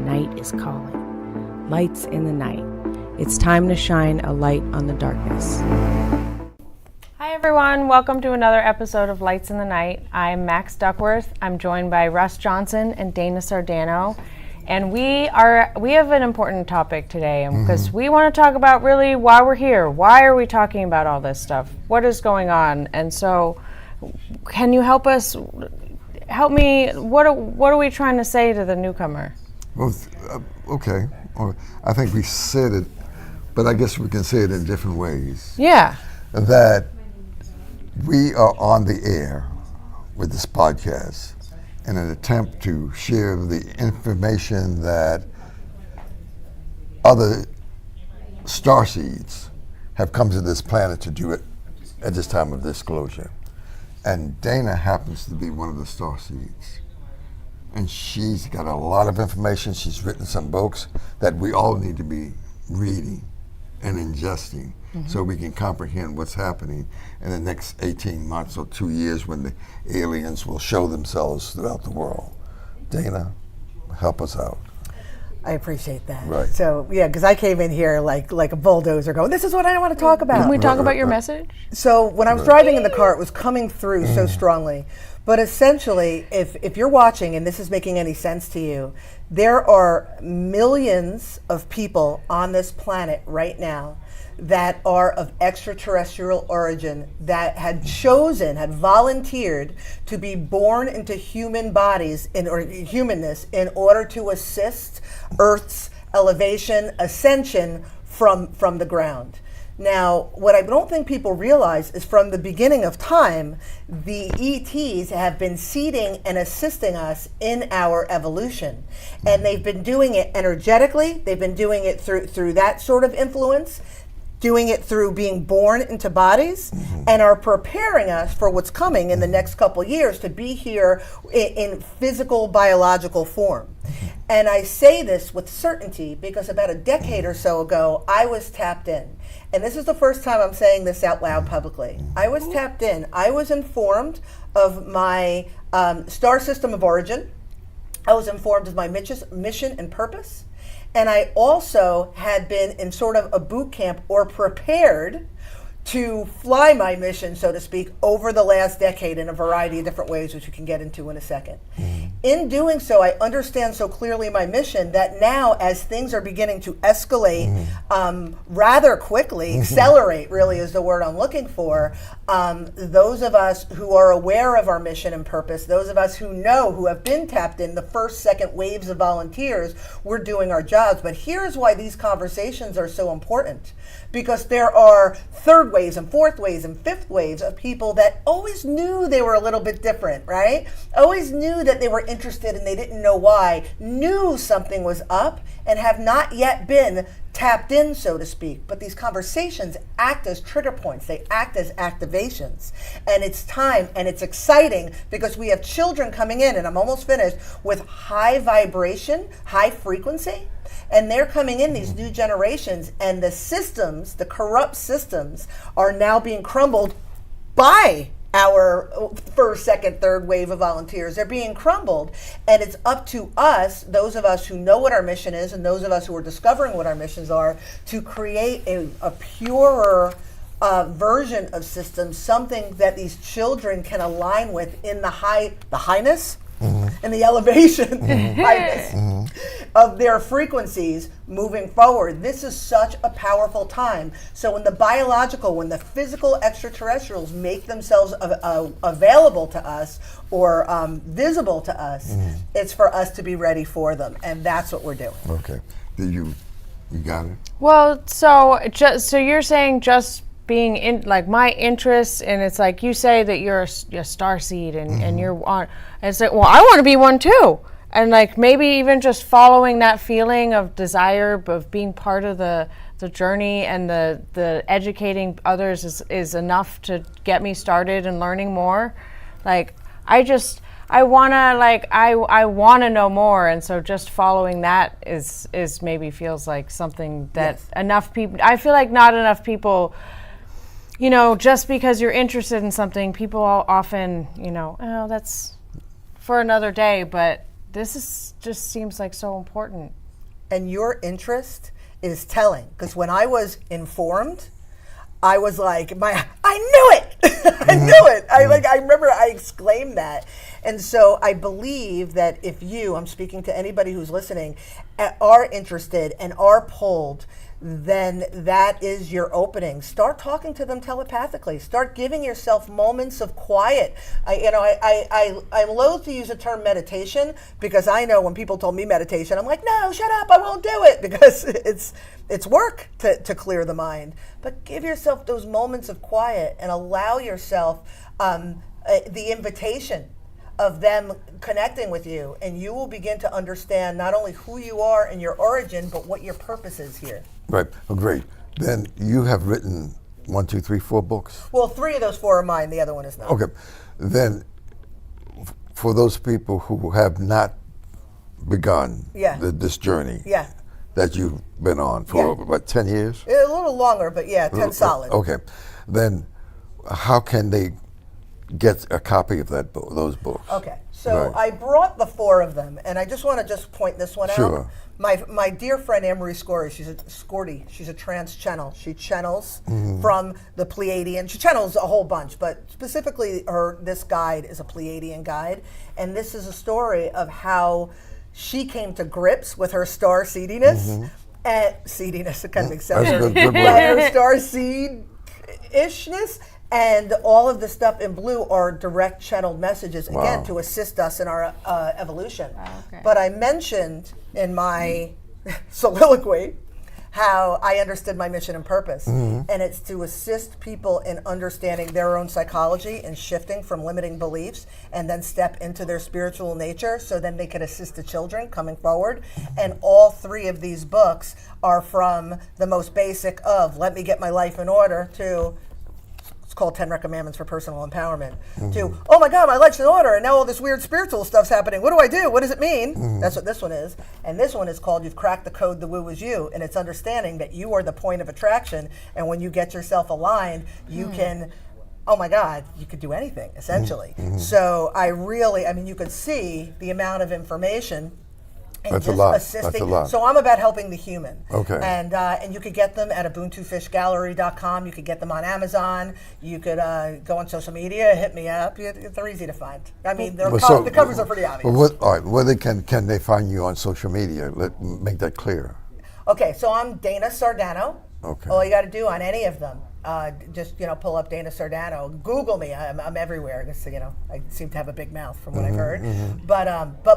night is calling. Lights in the night. It's time to shine a light on the darkness. Hi everyone, welcome to another episode of Lights in the Night. I'm Max Duckworth. I'm joined by Russ Johnson and Dana Sardano. And we have an important topic today because we want to talk about really why we're here. Why are we talking about all this stuff? What is going on? And so can you help me, what are we trying to say to the newcomer? Well, okay. I think we said it, but I guess we can say it in different ways. Yeah. That we are on the air with this podcast in an attempt to share the information that other starseeds have come to this planet to do it at this time of disclosure. And Dana happens to be one of the starseeds. And she's got a lot of information. She's written some books that we all need to be reading and ingesting so we can comprehend what's happening in the next 18 months or 2 years when the aliens will show themselves throughout the world. Dana, help us out. I appreciate that. Right. So, yeah, because I came in here like a bulldozer going, this is what I want to talk about. Can we talk about your message? So when I was driving in the car, it was coming through so strongly. But essentially, if you're watching and this is making any sense to you, there are millions of people on this planet right now that are of extraterrestrial origin that had volunteered to be born into human bodies or humanness in order to assist Earth's elevation, ascension from the ground. Now, what I don't think people realize is from the beginning of time, the ETs have been seeding and assisting us in our evolution. And they've been doing it energetically. They've been doing it through that sort of influence, doing it through being born into bodies, and are preparing us for what's coming in the next couple years to be here in physical, biological form. And I say this with certainty because about a decade or so ago, I was tapped in. And this is the first time I'm saying this out loud publicly. I was tapped in. I was informed of my star system of origin. I was informed of my mission and purpose. And I also had been in sort of a boot camp or prepared to fly my mission, so to speak, over the last decade in a variety of different ways, which we can get into in a second. In doing so, I understand so clearly my mission that now, as things are beginning to escalate rather quickly, accelerate really is the word I'm looking for, those of us who are aware of our mission and purpose, those of us who have been tapped in the first, second waves of volunteers, we're doing our jobs. But here's why these conversations are so important. Because there are third waves and fourth waves and fifth waves of people that always knew they were a little bit different, right? Always knew that they were interested and they didn't know why, knew something was up and have not yet been tapped in, so to speak. But these conversations act as trigger points. They act as activations. And it's time and it's exciting because we have children coming in, and I'm almost finished, with high vibration, high frequency. And they're coming in, these new generations, and the systems, the corrupt systems, are now being crumbled by our first, second, third wave of volunteers. They're being crumbled, and it's up to us, those of us who know what our mission is, and those of us who are discovering what our missions are, to create a purer version of systems, something that these children can align with in the highness and the elevation highness of their frequencies moving forward. This is such a powerful time. So when the physical extraterrestrials make themselves available to us or visible to us, it's for us to be ready for them. And that's what we're doing. Okay. You got it? Well, so you're saying just being in, like, my interest, and it's like you say that you're a starseed and you're on, and it's like, well, I want to be one too. And like maybe even just following that feeling of desire of being part of the journey and the educating others is enough to get me started and learning more. Like I wanna know more, and so just following that is maybe feels like something that enough people, I feel like not enough people, just because you're interested in something, people often, oh, that's for another day, but just seems like so important. And your interest is telling, because when I was informed, I was like, I knew it. I knew it. I remember I exclaimed that. And so I believe that if I'm speaking to anybody who's listening, are interested and are pulled, then that is your opening. Start talking to them telepathically. Start giving yourself moments of quiet. I'm loath to use the term meditation, because I know when people told me meditation, I'm like, no, shut up, I won't do it, because it's work to clear the mind. But give yourself those moments of quiet and allow yourself the invitation of them connecting with you, and you will begin to understand not only who you are and your origin, but what your purpose is here. Right. Oh, great. Then you have written 1, 2, 3, 4 books? Well, 3 of those 4 are mine. The other one is not. Okay. Then for those people who have not begun this journey that you've been on for, what, 10 years? A little longer, but 10 solid. Okay. Then how can they get a copy of those books? Okay, so I brought the 4 of them, and I just want to point this one out. My dear friend Anne-Marie Scorty, she's a trans channel. She channels from the Pleiadian. She channels a whole bunch, but specifically this guide is a Pleiadian guide, and this is a story of how she came to grips with her star seediness. Seediness, it kind of makes sense. Her star seed-ishness. And all of the stuff in blue are direct channeled messages, again, to assist us in our evolution. But I mentioned in my soliloquy how I understood my mission and purpose. And it's to assist people in understanding their own psychology and shifting from limiting beliefs, and then step into their spiritual nature, so then they can assist the children coming forward. And all 3 of these books are from the most basic of, let me get my life in order, to called 10 Commandments for Personal Empowerment, to, oh my God, my life's in order, and now all this weird spiritual stuff's happening. What do I do? What does it mean? That's what this one is. And this one is called You've Cracked the Code, the Woo is You. And it's understanding that you are the point of attraction. And when you get yourself aligned, you can, oh my God, you could do anything, essentially. So you could see the amount of information. And that's just a lot. assisting. That's a lot. So I'm about helping the human. Okay. And you could get them at ubuntufishgallery.com. You could get them on Amazon. You could go on social media, hit me up. They're easy to find. I mean, the covers are pretty obvious. Where can they find you on social media? Make that clear. Okay, so I'm Dana Sardano. Okay. All you got to do on any of them, just pull up Dana Sardano. Google me. I'm everywhere. I seem to have a big mouth from what I've heard. But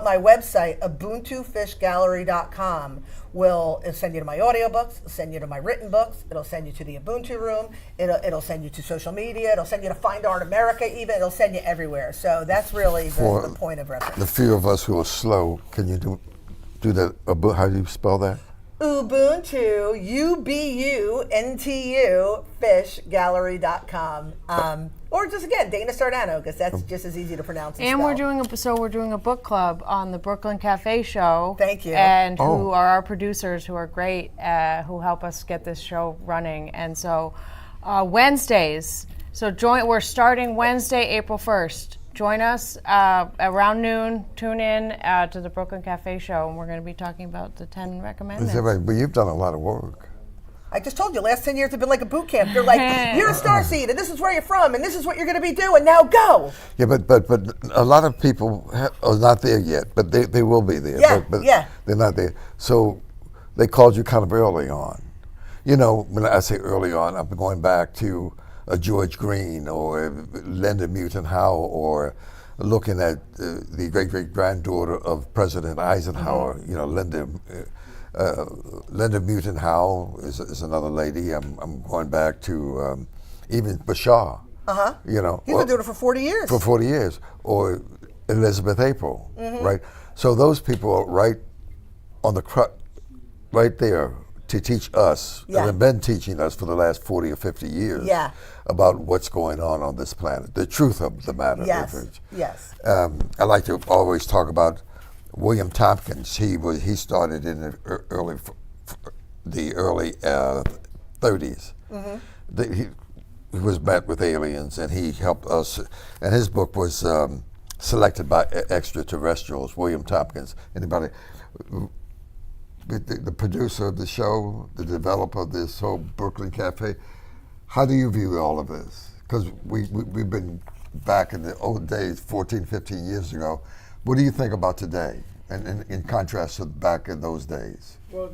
my website, ubuntufishgallery.com, will send you to my audiobooks. It'll send you to my written books. It'll send you to the Ubuntu room. It'll send you to social media. It'll send you to Find Art America. Even it'll send you everywhere. So that's really the point of reference. The few of us who are slow, can you do that? How do you spell that? Ubuntu, UBUNTU, fishgallery.com. Or just again, Dana Sardano, because that's just as easy to pronounce. And we're doing a book club on the Brooklyn Cafe show. Thank you. And who are our producers, who are great, who help us get this show running. And so Wednesdays. So we're starting Wednesday, April 1st. Join us around noon. Tune in to the Brooklyn Cafe show, and we're going to be talking about the 10 Commandments. Is that right? But you've done a lot of work. I just told you, last 10 years have been like a boot camp. You're like, you're a starseed, and this is where you're from, and this is what you're going to be doing. Now go. Yeah, but a lot of people are not there yet, but they will be there. Yeah, but they're not there. So they called you kind of early on. When I say early on, I'm going back to George Green or Linda Moulton Howe, or looking at the great-great-granddaughter of President Eisenhower, Linda Moulton Howe is another lady. I'm going back to even Bashar. He's been doing it for 40 years. For 40 years. Or Elizabeth April, right? So those people are right on the right there to teach us, and have been teaching us for the last 40 or 50 years about what's going on this planet, the truth of the matter. Yes. I like to always talk about William Tompkins. He started in the early 30s. He was met with aliens, and he helped us. And his book was selected by extraterrestrials. William Tompkins. Anybody? The producer of the show, the developer of this whole Brooklyn Cafe. How do you view all of this? Because we've been back in the old days, 14, 15 years ago. What do you think about today, and in contrast to back in those days? Well,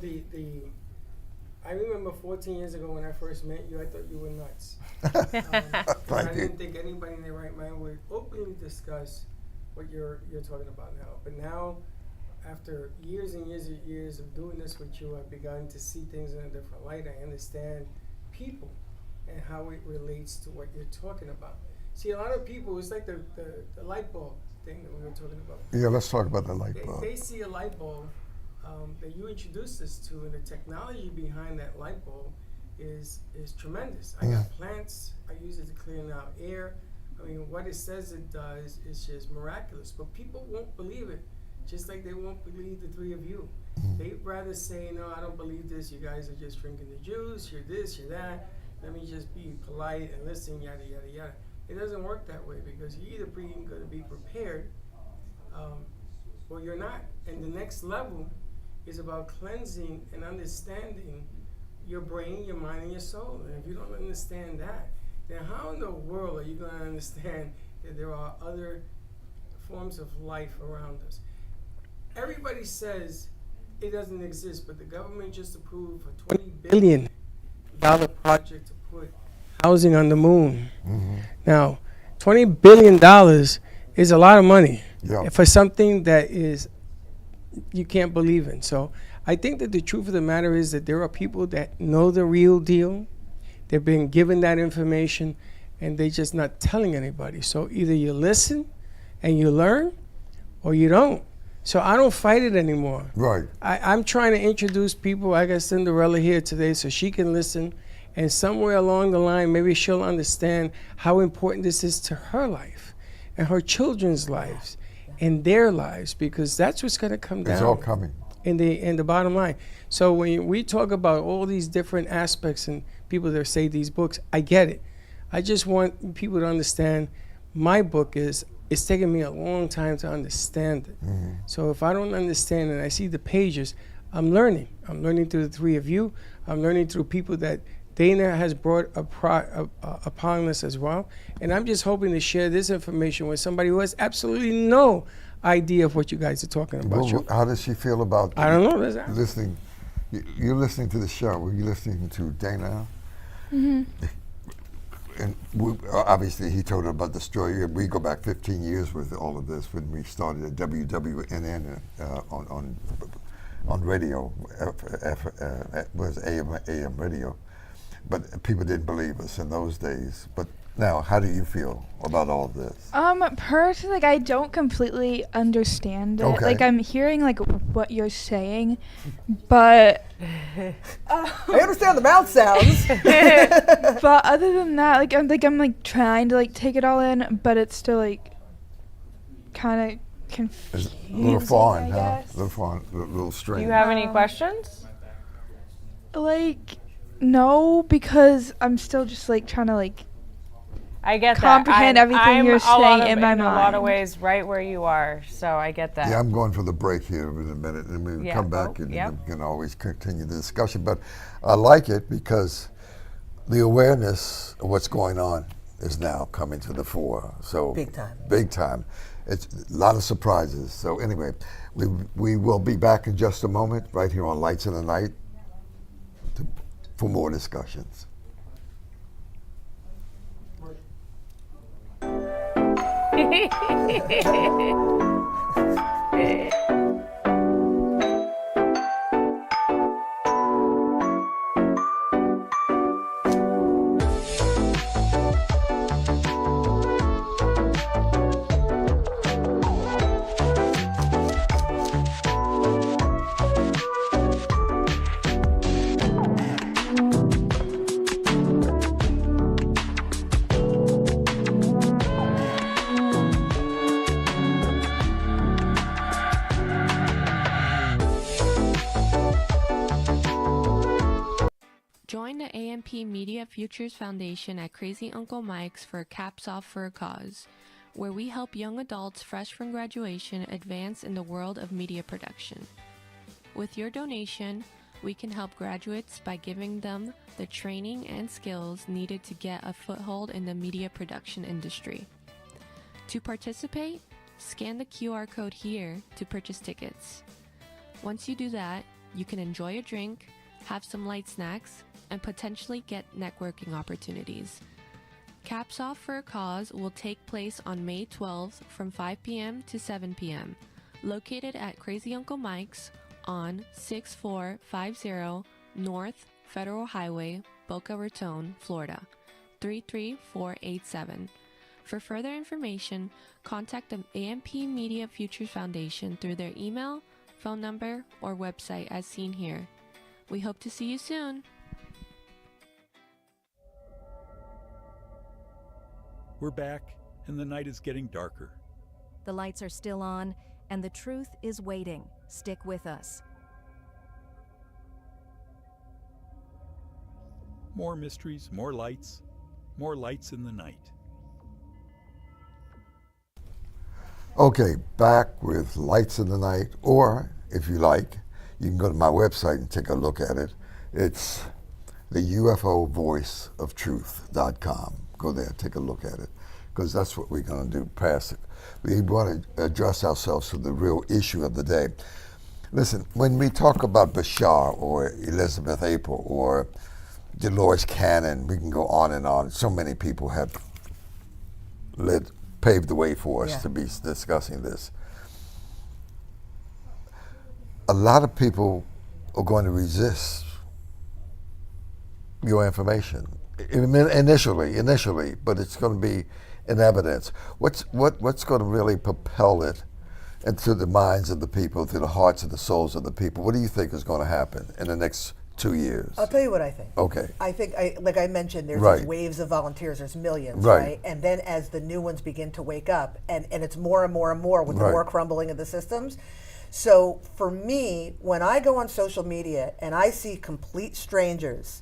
I remember 14 years ago when I first met you, I thought you were nuts. Thank I you. didn't think anybody in their right mind would openly discuss what you're talking about now. But now, after years and years and years of doing this with you, I've begun to see things in a different light. I understand people and how it relates to what you're talking about. See, a lot of people, it's like the light bulb thing that we were talking about. Yeah, let's talk about the light bulb. They see a light bulb that you introduced us to, and the technology behind that light bulb is tremendous. I got plants, I use it to clean out air. I mean, what it says it does is just miraculous, but people won't believe it, just like they won't believe the three of you. They'd rather say, no, I don't believe this, you guys are just drinking the juice, you're this, you're that, let me just be polite and listen, yada, yada, yada. It doesn't work that way, because you're either going to be prepared or you're not. And the next level is about cleansing and understanding your brain, your mind, and your soul. And if you don't understand that, then how in the world are you going to understand that there are other forms of life around us? Everybody says it doesn't exist, but the government just approved a $20 billion project to put housing on the moon. Now, $20 billion is a lot of money for something that is you can't believe in. So I think that the truth of the matter is that there are people that know the real deal. They've been given that information, and they're just not telling anybody. So either you listen and you learn, or you don't. So I don't fight it anymore. Right. I'm trying to introduce people. I got Cinderella here today so she can listen, and somewhere along the line, maybe she'll understand how important this is to her life and her children's lives and their lives, because that's what's going to come down. It's all coming. In the bottom line. So when we talk about all these different aspects and people that say these books, I get it. I just want people to understand my book it's taken me a long time to understand it. So if I don't understand and I see the pages, I'm learning. I'm learning through the three of you. I'm learning through people that Dana has brought upon us as well. And I'm just hoping to share this information with somebody who has absolutely no idea of what you guys are talking about. Well, how does she feel about I don't know. listening? You're listening to the show. Were you listening to Dana? And obviously he told her about the story. We go back 15 years with all of this when we started at WWNN on radio, was AM radio. But people didn't believe us in those days. But now, how do you feel about all of this? Personally, like, I don't completely understand it. Okay. Like, I'm hearing like what you're saying, but I understand the mouth sounds. but other than that, I'm trying to like take it all in, but it's still like kind of confusing. It's a little foreign, I huh? guess. A little foreign, a little Do strange. you have any questions? Like, no, because I'm still just like trying to like I get comprehend that. everything you're saying in my in a lot of mind. ways, right where you are. So I get that. Yeah, I'm going for the break here in a minute, and we Yeah, come back and yep. we can always continue the discussion. But I like it because the awareness of what's going on is now coming to the fore. So Big time. Big time. It's a lot of surprises. So anyway, we will be back in just a moment, right here on Lights in the Night, for more discussions. Join the AMP Media Futures Foundation at Crazy Uncle Mike's for Caps Off for a Cause. where we help young adults fresh from graduation advance in the world of media production. With your donation, we can help graduates by giving them the training and skills needed to get a foothold in the media production industry. To participate, scan the QR code here to purchase tickets. Once you do that, you can enjoy a drink, have some light snacks, and potentially get networking opportunities. Caps Off for a Cause will take place on May 12th from 5 p.m. to 7 p.m., located at Crazy Uncle Mike's on 6450 North Federal Highway, Boca Raton, Florida, 33487. For further information, contact the AMP Media Futures Foundation through their email, phone number, or website as seen here. We hope to see you soon. We're back, and the night is getting darker. The lights are still on, and the truth is waiting. Stick with us. More mysteries, more lights in the night. Okay, back with Lights in the Night, or if you like, you can go to my website and take a look at it. It's the UFOvoiceoftruth.com. Go there, take a look at it, because that's what we're going to do past it. We want to address ourselves to the real issue of the day. Listen, when we talk about Bashar or Elizabeth April or Dolores Cannon, we can go on and on. So many people have paved the way for us to be discussing this. A lot of people are going to resist your information initially, but it's going to be in evidence. What's going to really propel it into the minds of the people, to the hearts and the souls of the people? What do you think is going to happen in the next 2 years? I'll tell you what I think. Okay. I think, like I mentioned, there's Right. these waves of volunteers. There's millions, Right. right? And then as the new ones begin to wake up, and it's more and more and more with the Right. more crumbling of the systems. So for me, when I go on social media and I see complete strangers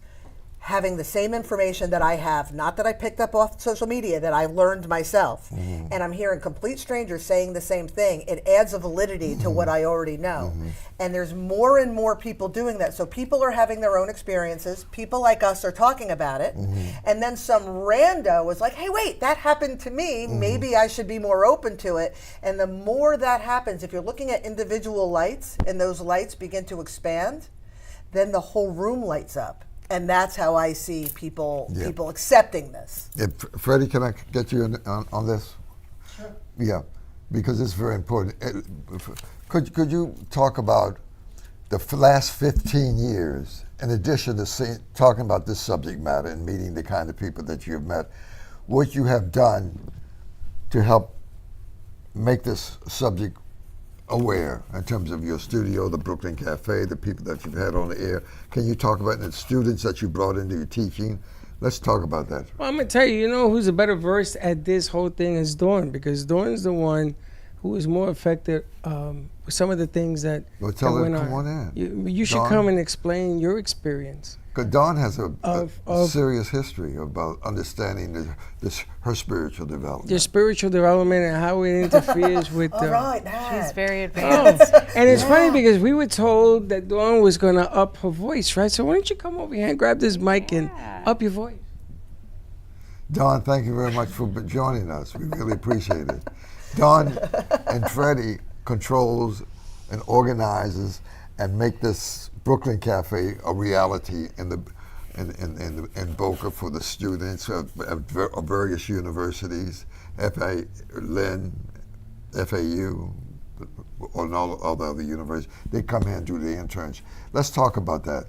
having the same information that I have, not that I picked up off social media, that I learned myself, and I'm hearing complete strangers saying the same thing, it adds a validity to what I already know. And there's more and more people doing that. So people are having their own experiences. People like us are talking about it. And then some rando is like, hey, wait, that happened to me. Maybe I should be more open to it. And the more that happens, if you're looking at individual lights and those lights begin to expand, then the whole room lights up. And that's how I see people accepting this. Freddie, can I get you on this? Sure. Yeah, because it's very important. Could you talk about the last 15 years, in addition to talking about this subject matter and meeting the kind of people that you've met, what you have done to help make this subject aware in terms of your studio, the Brooklyn Cafe, the people that you've had on the air? Can you talk about the students that you brought into your teaching? Let's talk about that. Well, I'm going to tell you, who's a better versed at this whole thing is Dawn, because Dawn's the one who is more affected with some of the things that went on. Come on in. You should Dawn, come and explain your experience. Because Dawn has a serious history about understanding her spiritual development. Your spiritual development and how it interferes with... All right, She's very advanced. And it's funny because we were told that Dawn was going to up her voice, right? So why don't you come over here and grab this mic and up your voice? Dawn, thank you very much for joining us. We really appreciate it. Dawn and Freddie controls and organizes and make this Brooklyn Cafe a reality in Boca for the students of various universities, Lynn, FAU, and all the other universities. They come here and do the interns. Let's talk about that.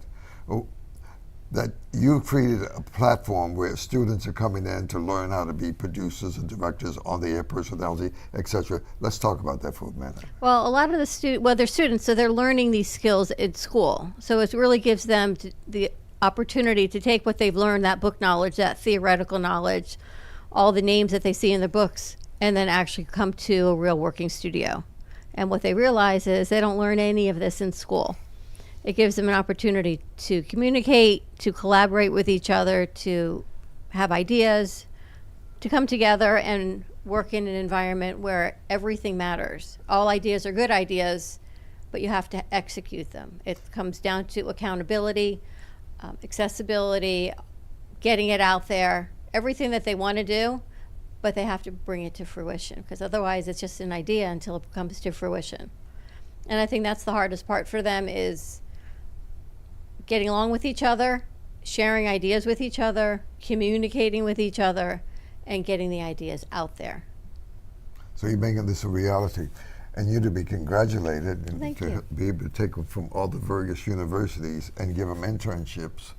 That you created a platform where students are coming in to learn how to be producers and directors, on-the-air personality, etc. Let's talk about that for a minute. Well, a lot of the they're students, so they're learning these skills in school. So it really gives them the opportunity to take what they've learned, that book knowledge, that theoretical knowledge, all the names that they see in their books, and then actually come to a real working studio. And what they realize is they don't learn any of this in school. It gives them an opportunity to communicate, to collaborate with each other, to have ideas, to come together and work in an environment where everything matters. All ideas are good ideas, but you have to execute them. It comes down to accountability, accessibility, getting it out there, everything that they want to do, but they have to bring it to fruition, because otherwise it's just an idea until it comes to fruition. And I think that's the hardest part for them, is getting along with each other, sharing ideas with each other, communicating with each other, and getting the ideas out there. So you're making this a reality, and you to be congratulated and Thank to you. be able to take them from all the various universities and give them internships,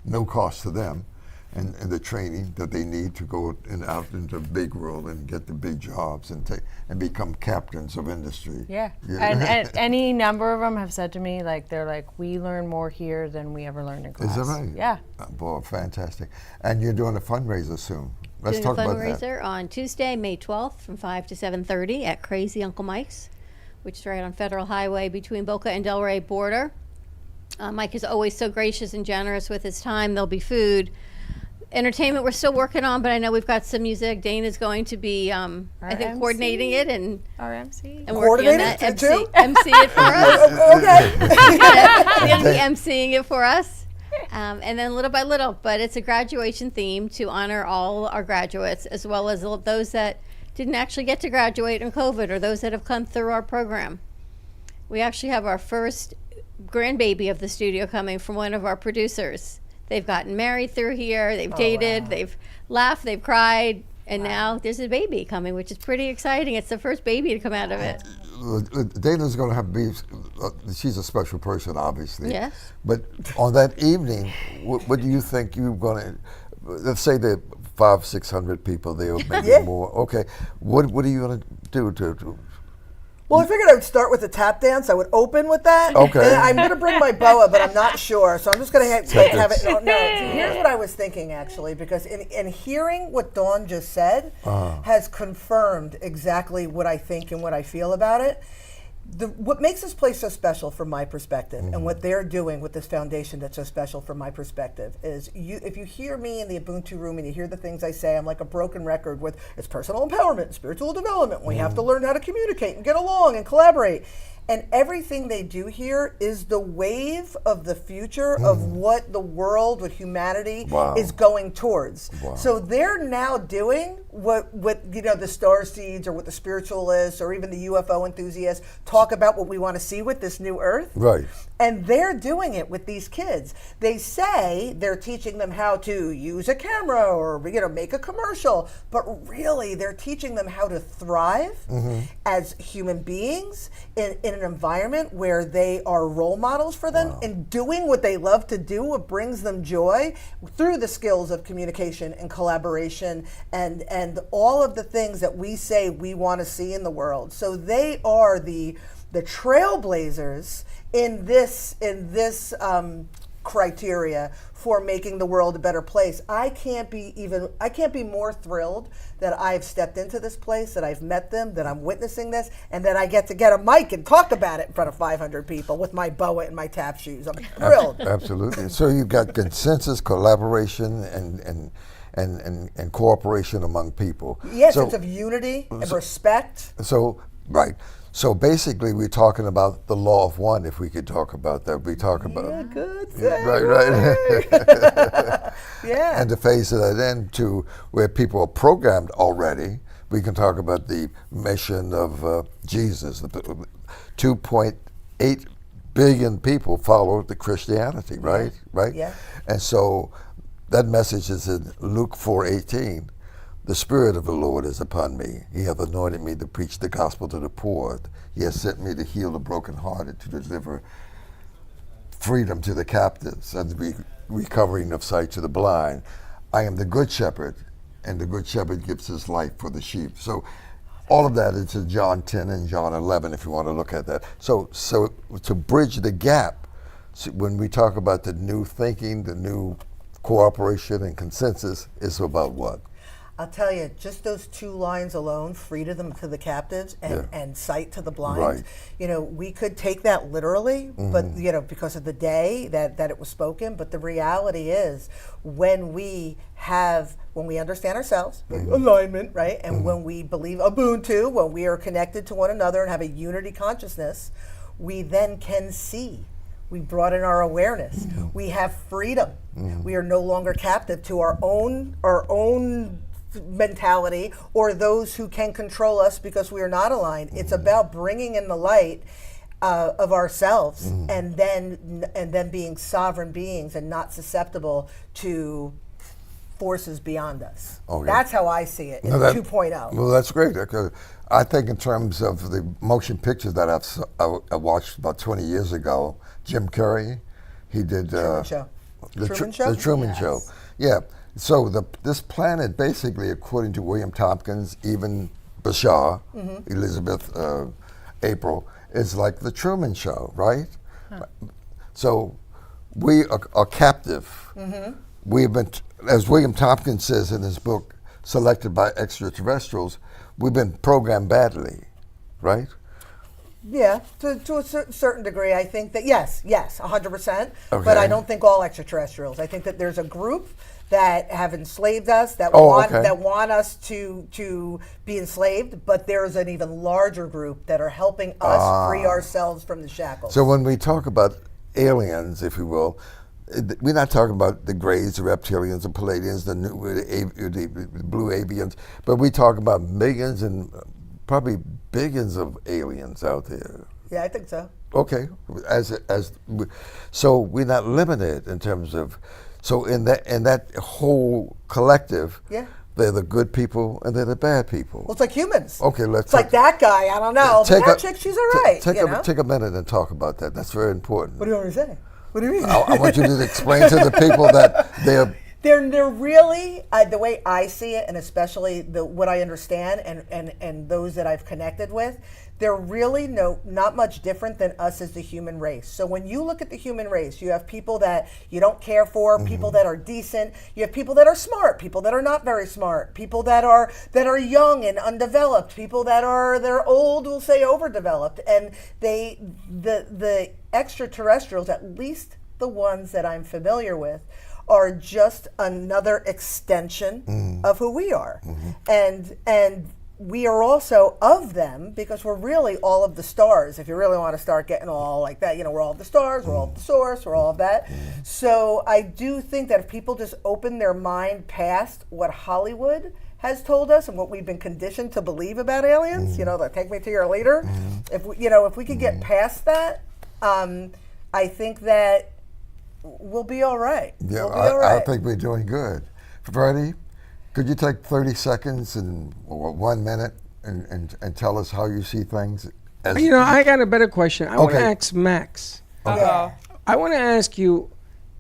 no cost to them, and the training that they need to go out into the big world and get the big jobs and become captains of industry. Yeah. And any number of them have said to me, like, they're like, we learn more here than we ever learned in class. Is that right? Yeah. Boy, fantastic. And you're doing a fundraiser soon. Let's Doing talk a about that. fundraiser on Tuesday, May 12th from 5 to 7:30 at Crazy Uncle Mike's, which is right on Federal Highway between Boca and Delray border. Mike is always so gracious and generous with his time. There'll be food. Entertainment we're still working on, but I know we've got some music. Dana's going to be, I think, MC. coordinating it and RMC. working on that. Coordinating too? MC it for us. Okay. He's going to be MCing it for us. And then little by little, but it's a graduation theme to honor all our graduates, as well as those that didn't actually get to graduate in COVID, or those that have come through our program. We actually have our first grandbaby of the studio coming from one of our producers. They've gotten married through here, they've dated, they've laughed, they've cried, and now there's a baby coming, which is pretty exciting. It's the first baby to come out of it. Dana's going to have beef. She's a special person, obviously. Yes. But on that evening, what do you think you're going to? Let's say there are 500-600 people there, maybe Yeah. more. Okay. What are you going to do to? Well, I figured I would start with a tap dance. I would open with that. Okay. And I'm going to bring my boa, but I'm not sure. So I'm just going to have it. No, here's what I was thinking, actually, because in hearing what Dawn just said has confirmed exactly what I think and what I feel about it. What makes this place so special from my perspective, and what they're doing with this foundation that's so special from my perspective, is if you hear me in the Ubuntu room and you hear the things I say, I'm like a broken record with it's personal empowerment and spiritual development. We have to learn how to communicate and get along and collaborate. And everything they do here is the wave of the future of what the world, what humanity is going towards. Wow. So they're now doing what the star seeds or what the spiritualists or even the UFO enthusiasts talk about, what we want to see with this new earth. Right. And they're doing it with these kids. They say they're teaching them how to use a camera or make a commercial, but really they're teaching them how to thrive as human beings in an environment where they are role models for them and doing what they love to do, what brings them joy, through the skills of communication and collaboration and all of the things that we say we want to see in the world. So they are the trailblazers in this criteria for making the world a better place. I can't be more thrilled that I've stepped into this place, that I've met them, that I'm witnessing this, and that I get to get a mic and talk about it in front of 500 people with my boa and my tap shoes. I'm thrilled. Absolutely. So you've got consensus, collaboration, and cooperation among people. Yes, So- sense of unity and respect. So, right. So basically, we're talking about the law of one. If we could talk about that, we talk about Good. right. Yeah. And to phase that into where people are programmed already, we can talk about the mission of Jesus. The 2.8 billion people follow the Christianity, right? Right. Yeah. And so that message is in Luke 4:18. The Spirit of the Lord is upon me. He hath anointed me to preach the gospel to the poor. He has sent me to heal the brokenhearted, to deliver freedom to the captives, and the recovering of sight to the blind. I am the good shepherd, and the good shepherd gives his life for the sheep. So all of that is in John 10 and John 11, if you want to look at that. So to bridge the gap, when we talk about the new thinking, the new cooperation and consensus, is about what? I'll tell you, just those 2 lines alone, freedom to the captives and sight to the blind. Right. You know, we could take that literally, but you know, because of the day that it was spoken. But the reality is, when we understand ourselves, alignment, right, and when we believe Ubuntu, when we are connected to one another and have a unity consciousness, we then can see. We brought in our awareness. We have freedom. We are no longer captive to our own mentality or those who can control us because we are not aligned. It's about bringing in the light of ourselves and then being sovereign beings and not susceptible to forces beyond us. Okay. That's how I see it in 2.0. Well, that's great. I think in terms of the motion pictures that I watched about 20 years ago, Jim Carrey, he did Truman Show. The Truman Show. Yeah. So this planet, basically, according to William Tompkins, even Bashar, Elizabeth, April, is like the Truman Show, right? So we are captive. We've been, as William Tompkins says in his book, Selected by Extraterrestrials, we've been programmed badly, right? Yeah, to a certain degree, I think that yes, 100%. Okay. But I don't think all extraterrestrials. I think that there's a group that have enslaved us, that want us to be enslaved. But there's an even larger group that are helping us free ourselves from the shackles. So when we talk about aliens, if you will, we're not talking about the Greys, the Reptilians, the Palladians, the Blue Avians, but we talk about millions and probably billions of aliens out there. Yeah, I think so. Okay, so we're not limited in terms of, so in that whole collective, they're the good people and they're the bad people. Well, it's like humans. Okay, it's like that guy. I don't know. But that chick, she's all right. Take a minute and talk about that. That's very important. What do you want me to say? What do you mean? I want you to explain to the people that they're really the way I see it, and especially what I understand and those that I've connected with, they're really not much different than us as the human race. So when you look at the human race, you have people that you don't care for, people that are decent, you have people that are smart, people that are not very smart, people that are young and undeveloped, people they're old, we'll say overdeveloped, and the extraterrestrials, at least the ones that I'm familiar with, are just another extension of who we are. And we are also of them because we're really all of the stars. If you really want to start getting all like that, we're all of the stars, we're all of the source, we're all of that. So I do think that if people just open their mind past what Hollywood has told us and what we've been conditioned to believe about aliens, like take me to your leader. If we could get past that, I think that we'll be all right. Yeah, we'll be all right. I think we're doing good. Freddie, could you take 30 seconds or 1 minute and tell us how you see things? I got a better question. I want to ask Max. Okay. I want to ask you,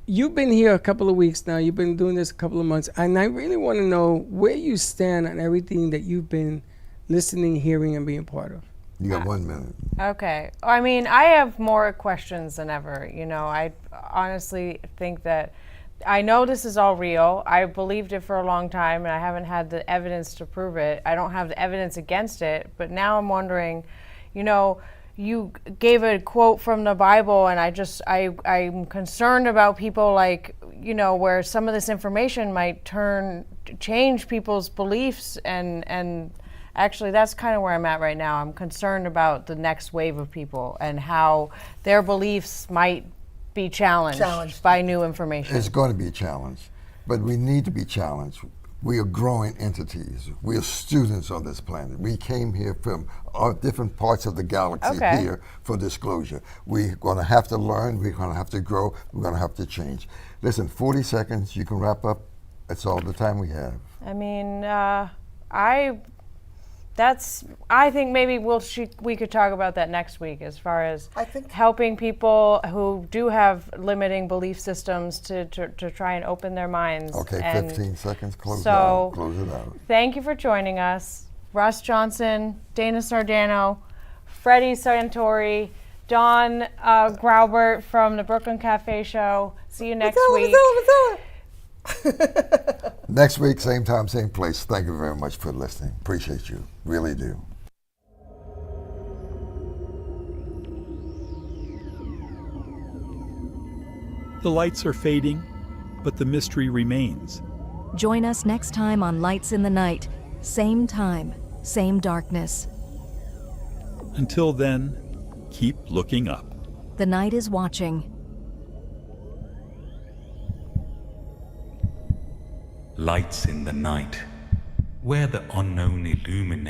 you've been here a couple of weeks now, you've been doing this a couple of months, and I really want to know where you stand on everything that you've been listening, hearing, and being part of. You got 1 minute. Okay. I mean, I have more questions than ever. I honestly think that I know this is all real. I believed it for a long time, and I haven't had the evidence to prove it. I don't have the evidence against it, but now I'm wondering, you gave a quote from the Bible, and I'm concerned about people where some of this information might change people's beliefs and actually, that's kind of where I'm at right now. I'm concerned about the next wave of people and how their beliefs might be challenged by new information. It's going to be a challenge, but we need to be challenged. We are growing entities. We are students on this planet. We came here from different parts of the galaxy here for disclosure. We're going to have to learn. We're going to have to grow. We're going to have to change. Listen, 40 seconds. You can wrap up. That's all the time we have. I mean, I think maybe we could talk about that next week as far as helping people who do have limiting belief systems to try and open their minds. Okay, 15 seconds, close it out. Thank you for joining us. Russ Johnson, Dana Sardano, Freddie Santori, Dawn Graubert from the Brooklyn Cafe Show. See you next week. What's up? Next week, same time, same place. Thank you very much for listening. Appreciate you. Really do. The lights are fading, but the mystery remains. Join us next time on Lights in the Night. Same time, same darkness. Until then, keep looking up. The night is watching. Lights in the night, where the unknown illuminates.